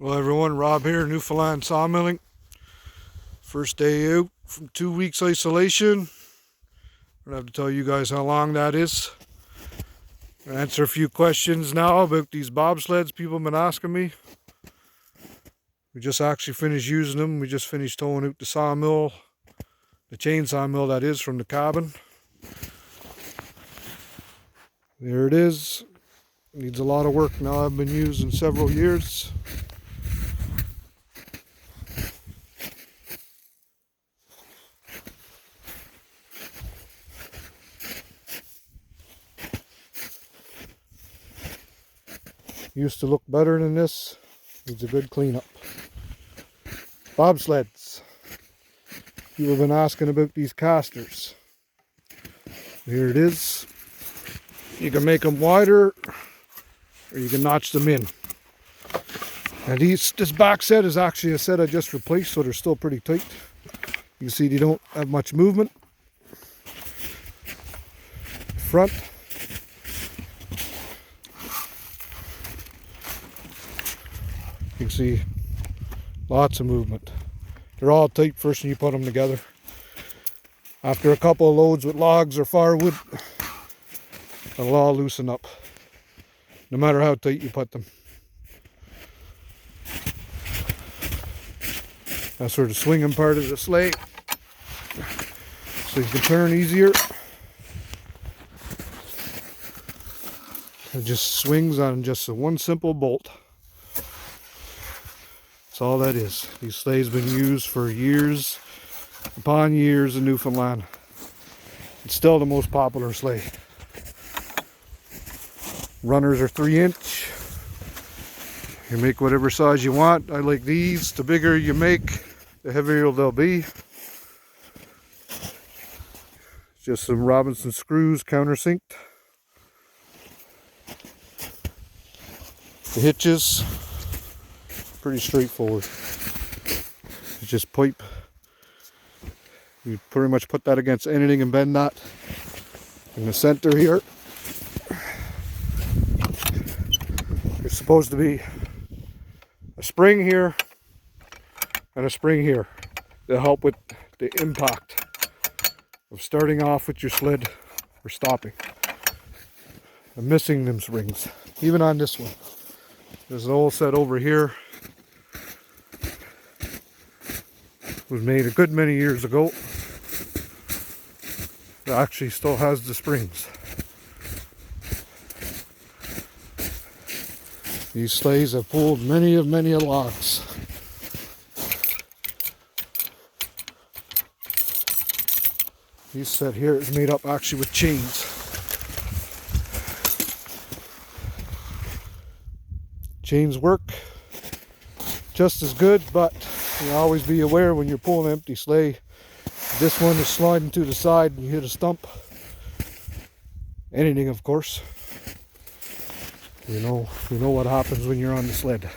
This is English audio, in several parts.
Well, everyone, Rob here, Newfoundland Sawmilling. First day out from 2 weeks isolation. I don't have to tell you guys how long that is. I'll answer a few questions now about these bobsleds people have been asking me. We just actually finished using them. We just finished towing out the sawmill, the chainsaw mill that is, from the cabin. There it is. Needs a lot of work now. I've been using several years. Used to look better than this. Needs a good cleanup. Bobsleds. People have been asking about these casters. Here it is. You can make them wider, or you can notch them in. And this back set is actually a set I just replaced, so they're still pretty tight. You can see they don't have much movement. Front. You can see lots of movement. They're all tight first when you put them together. After a couple of loads with logs or firewood, they'll all loosen up, no matter how tight you put them. That's where the swinging part of the sleigh, so you can turn easier. It just swings on just one simple bolt. That's all that is. These sleighs have been used for years upon years in Newfoundland. It's still the most popular sleigh. Runners are 3-inch. You make whatever size you want. I like these. The bigger you make, the heavier they'll be. Just some Robinson screws countersinked. The hitches, pretty straightforward. It's just pipe. You pretty much put that against anything and bend that. In the center here, there's supposed to be a spring here and a spring here to help with the impact of starting off with your sled or stopping. I'm missing them springs, even on this one. There's an old set over here. It was made a good many years ago. It actually still has the springs. These sleighs have pulled many logs. This set here is made up actually with chains. Chains work just as good, but you always be aware when you're pulling an empty sleigh. This one is sliding to the side and you hit a stump. Anything, of course. You know what happens when you're on the sled.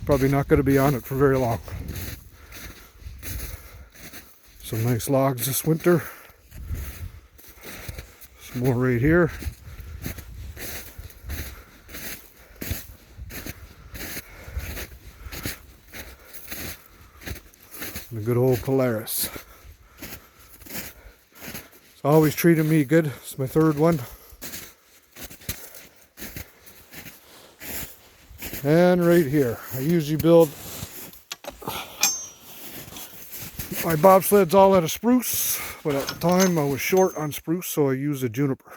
Probably not going to be on it for very long. Some nice logs this winter. Some more right here. And a good old Polaris. It's always treating me good. It's my third one. And right here, I usually build my bobsleds all out of spruce, but at the time I was short on spruce, so I used a juniper.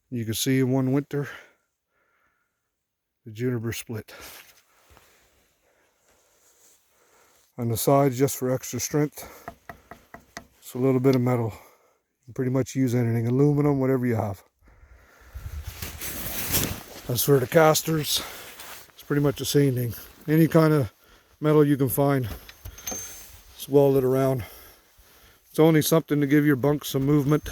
You can see in one winter, the juniper split. On the sides, just for extra strength, it's a little bit of metal. You can pretty much use anything, aluminum, whatever you have. As for the casters, it's pretty much the same thing. Any kind of metal you can find, just weld it around. It's only something to give your bunk some movement.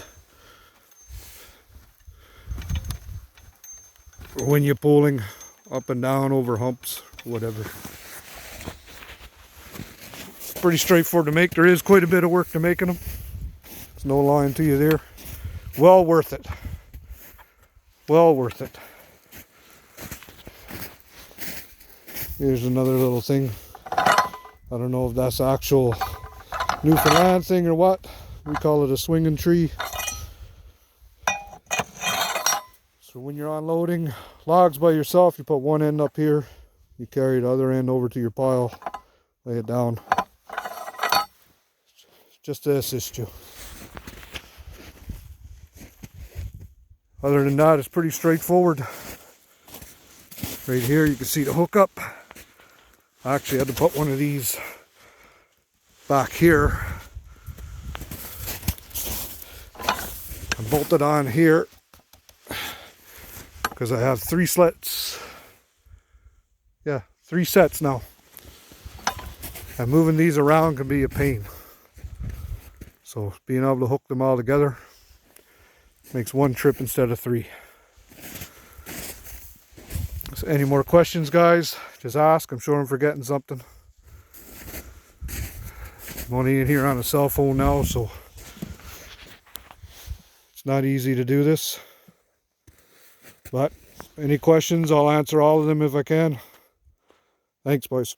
Or when you're pulling up and down over humps, whatever. It's pretty straightforward to make. There is quite a bit of work to making them. There's no lying to you there. Well worth it. Well worth it. Here's another little thing. I don't know if that's actual Newfoundland thing or what. We call it a swinging tree. So when you're unloading logs by yourself, you put one end up here, you carry the other end over to your pile, lay it down, just to assist you. Other than that, it's pretty straightforward. Right here you can see the hookup. I actually had to put one of these back here and bolt it on here because I have 3 sleds. Yeah, 3 sets now. And moving these around can be a pain. So being able to hook them all together makes one trip instead of 3. So any more questions, guys? Just ask. I'm sure I'm forgetting something. I'm only in here on a cell phone now, so it's not easy to do this. But any questions, I'll answer all of them if I can. Thanks, boys.